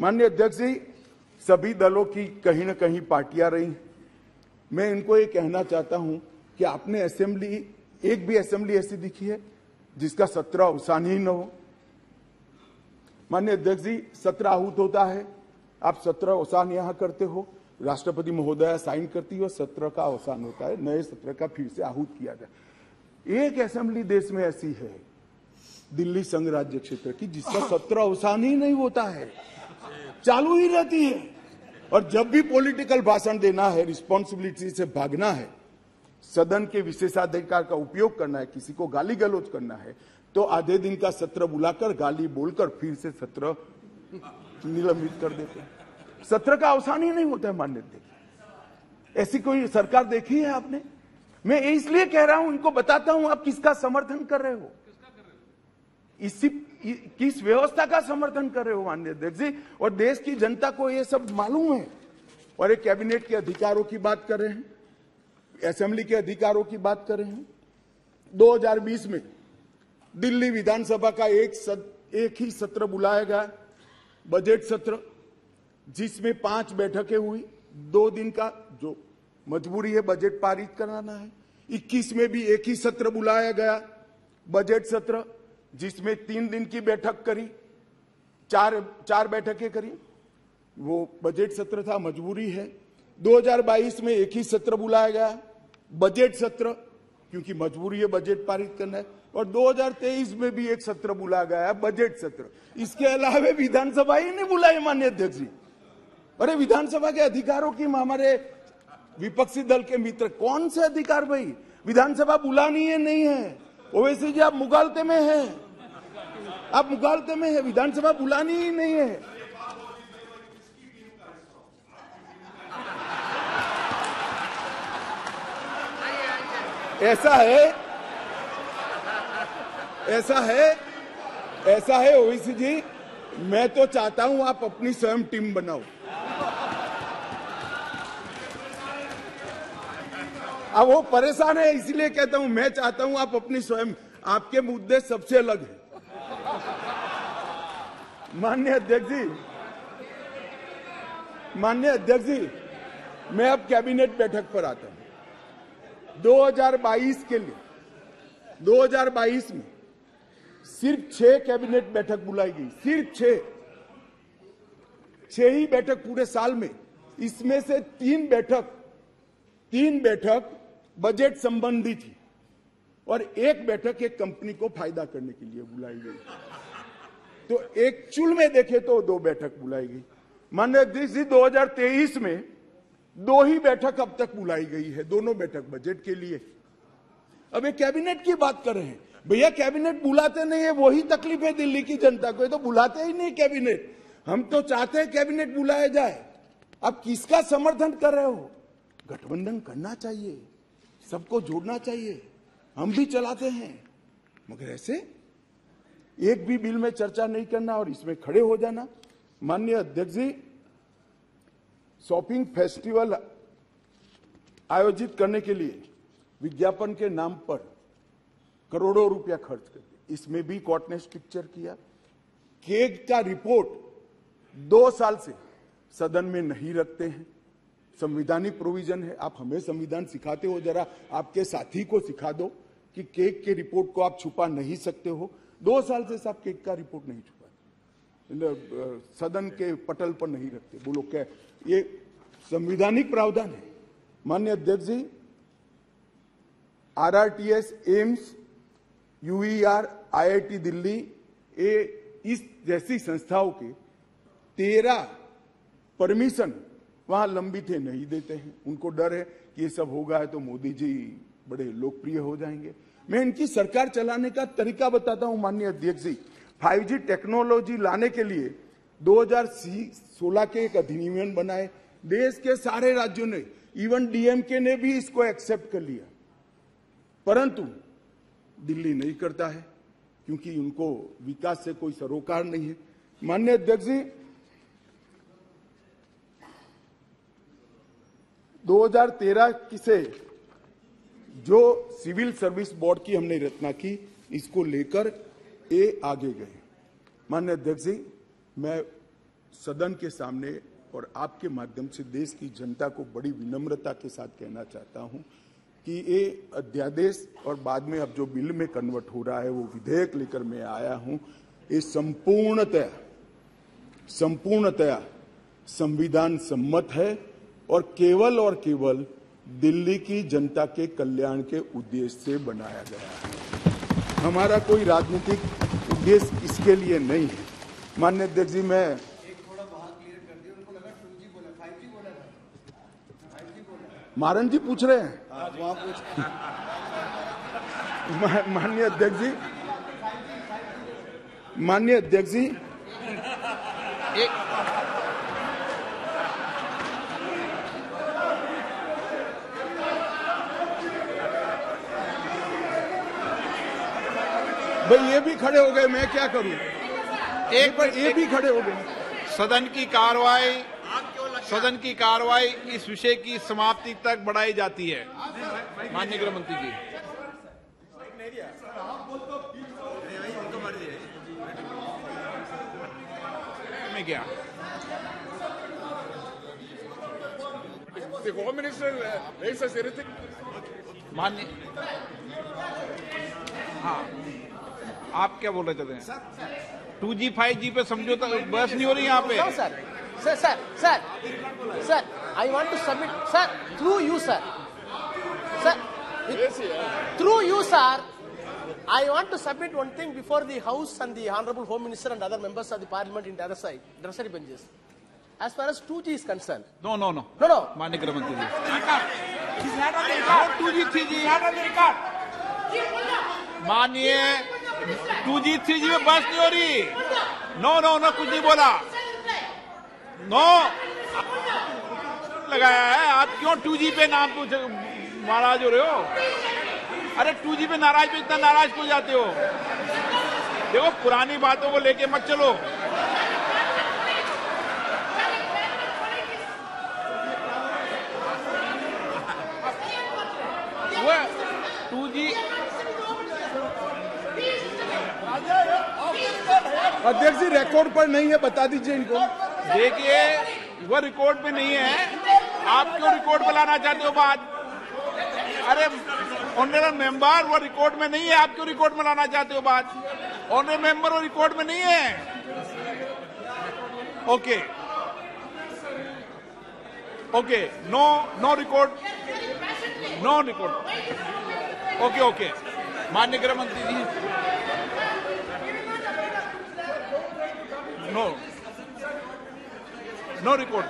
माननीय अध्यक्ष जी, सभी दलों की कहीं न कहीं पार्टियां रही। मैं इनको ये कहना चाहता हूं कि आपने असेंबली, एक भी असेंबली ऐसी दिखी है जिसका सत्र अवसान ही न हो। माननीय अध्यक्ष जी, सत्र आहूत होता है, आप सत्र अवसान यहां करते हो, राष्ट्रपति महोदया साइन करती हो, सत्र का अवसान होता है, नए सत्र का फिर से आहूत किया जाए। एक असेंबली देश में ऐसी है, दिल्ली संघ राज्य क्षेत्र की, जिसका सत्र अवसान ही नहीं होता है, चालू ही रहती है। और जब भी पॉलिटिकल भाषण देना है, रिस्पॉन्सिबिलिटी से भागना है, सदन के विशेषाधिकार का उपयोग करना है, किसी को गाली गलौज करना है, तो आधे दिन का सत्र बुलाकर गाली बोलकर फिर से सत्र निलंबित कर देते हैं। सत्र का अवसान ही नहीं होता है। मान्य देखिए, ऐसी कोई सरकार देखी है आपने? मैं इसलिए कह रहा हूं, इनको बताता हूं आप किसका समर्थन कर रहे हो, इसी किस व्यवस्था का समर्थन कर रहे हो माननीय अध्यक्ष जी। और देश की जनता को ये सब मालूम है। और एक कैबिनेट के अधिकारों की बात कर रहे हैं, असेंबली के अधिकारों की बात कर रहे हैं। 2020 में दिल्ली विधानसभा का एक ही सत्र बुलाया गया, बजट सत्र, जिसमें 5 बैठकें हुई, 2 दिन का, जो मजबूरी है बजट पारित कराना है। 21 में भी एक ही सत्र बुलाया गया, बजट सत्र, जिसमें 3 दिन की बैठक करी, चार बैठकें करी, वो बजट सत्र था, मजबूरी है। 2022 में एक ही सत्र बुलाया गया, बजट सत्र, क्योंकि मजबूरी है बजट पारित करना है। और 2023 में भी एक सत्र बुलाया गया है, बजट सत्र। इसके अलावा विधानसभा ही नहीं बुलाई माननीय अध्यक्ष जी। अरे विधानसभा के अधिकारों की हमारे विपक्षी दल के मित्र, कौन से अधिकार भाई? विधानसभा बुलानी है नहीं है? ओवैसी जी, आप मुगालते में हैं, आप मुगालते में है, विधानसभा बुलानी ही नहीं है। ऐसा है ओवैसी जी, मैं तो चाहता हूं आप अपनी स्वयं टीम बनाओ। अब वो परेशान है, इसलिए कहता हूं, मैं चाहता हूं आप अपनी स्वयं, आपके मुद्दे सबसे अलग है। माननीय अध्यक्ष जी, मैं अब कैबिनेट बैठक पर आता हूं। 2022 के लिए, 2022 में सिर्फ 6 कैबिनेट बैठक बुलाई गई, सिर्फ 6 ही बैठक पूरे साल में। इसमें से 3 बैठक बजट संबंधी थी और 1 बैठक एक कंपनी को फायदा करने के लिए बुलाई गई। तो एक्चुअल में देखे तो 2 बैठक बुलाई गई। माननीय अध्यक्ष जी, 2023 में 2 ही बैठक अब तक बुलाई गई है, दोनों बैठक बजट के लिए। अब एक कैबिनेट की बात कर रहे हैं भैया, कैबिनेट बुलाते नहीं है, वही तकलीफ है दिल्ली की जनता को, ये तो बुलाते ही नहीं कैबिनेट। हम तो चाहते हैं कैबिनेट बुलाया जाए। अब किसका समर्थन कर रहे हो? गठबंधन करना चाहिए, सबको जोड़ना चाहिए, हम भी चलाते हैं, मगर ऐसे एक भी बिल में चर्चा नहीं करना और इसमें खड़े हो जाना। माननीय अध्यक्ष जी, शॉपिंग फेस्टिवल आयोजित करने के लिए विज्ञापन के नाम पर करोड़ों रुपया खर्च कर दिए, इसमें भी कोर्ट ने स्ट्रिक्चर किया। केग का रिपोर्ट 2 साल से सदन में नहीं रखते हैं, संवैधानिक प्रोविजन है। आप हमें संविधान सिखाते हो, जरा आपके साथी को सिखा दो कि केग के रिपोर्ट को आप छुपा नहीं सकते हो। 2 साल से साहब केग का रिपोर्ट नहीं छुपा, सदन के पटल पर नहीं रखते। बोलो क्या ये संवैधानिक प्रावधान है? माननीय अध्यक्ष जी, RRTS, AIIMS, UER, IIT Delhi, इस जैसी संस्थाओं के 13 परमिशन वहां लंबित है, नहीं देते हैं। उनको डर है कि ये सब होगा है तो मोदी जी बड़े लोकप्रिय हो जाएंगे। मैं इनकी सरकार चलाने का तरीका बताता हूं माननीय अध्यक्ष जी। 5G टेक्नोलॉजी लाने के लिए 2016 के एक अधिनियम बनाए, देश के सारे राज्यों ने, इवन DMK ने भी इसको एक्सेप्ट कर लिया, परंतु दिल्ली नहीं करता है क्योंकि उनको विकास से कोई सरोकार नहीं है। माननीय अध्यक्ष जी, 2013 से जो सिविल सर्विस बोर्ड की हमने रचना की, इसको लेकर ये आगे गए। माननीय अध्यक्ष जी, मैं सदन के सामने और आपके माध्यम से देश की जनता को बड़ी विनम्रता के साथ कहना चाहता हूं कि ये अध्यादेश और बाद में अब जो बिल में कन्वर्ट हो रहा है वो विधेयक लेकर मैं आया हूं, ये संपूर्णतया संविधान सम्मत है और केवल दिल्ली की जनता के कल्याण के उद्देश्य से बनाया गया है। हमारा कोई राजनीतिक उद्देश्य इसके लिए नहीं है। माननीय अध्यक्ष जी, मैं मारन जी पूछ रहे हैं, माननीय अध्यक्ष जी भाई ये भी खड़े हो गए, मैं क्या करूं? एक बार ये भी खड़े हो गए। सदन की कार्रवाई इस विषय की समाप्ति तक बढ़ाई जाती है। माननीय गृह मंत्री जी, मैं क्या होम मिनिस्टर माननीय, हाँ आप क्या बोल रहे थे? 2G 5G पे समझौता बहस नहीं हो रही यहाँ पे। Sir, I want to submit, sir, through you, sir. Through you, sir, I want to submit one thing before the House and the Honorable Home Minister and other members of the Parliament in the other side, adversary benches. As far as 2G is concerned. No. माननीय गृह मंत्री जी, 2G 3G माननीय 2G 3G में बहस नहीं हो रही। No कुछ नहीं बोला। नो लगाया है। आप क्यों 2G पे नाम पूछ नाराज हो रहे हो? अरे 2G पे नाराज पे इतना नाराज क्यों जाते हो? देखो, पुरानी बातों को लेके मत चलो। वो 2G अध्यक्ष जी रिकॉर्ड पर नहीं है, बता दीजिए इनको। देखिए, वो रिकॉर्ड पे नहीं है। आप क्यों रिकॉर्ड पे लाना चाहते हो बात? अरे ऑनरेबल मेंबर, वो रिकॉर्ड में नहीं है, आप क्यों रिकॉर्ड में लाना चाहते हो बात? ऑनरेबल मेंबर, वो रिकॉर्ड में नहीं है। Okay, no record. ओके। माननीय गृह मंत्री जी, नो रिकॉर्ड।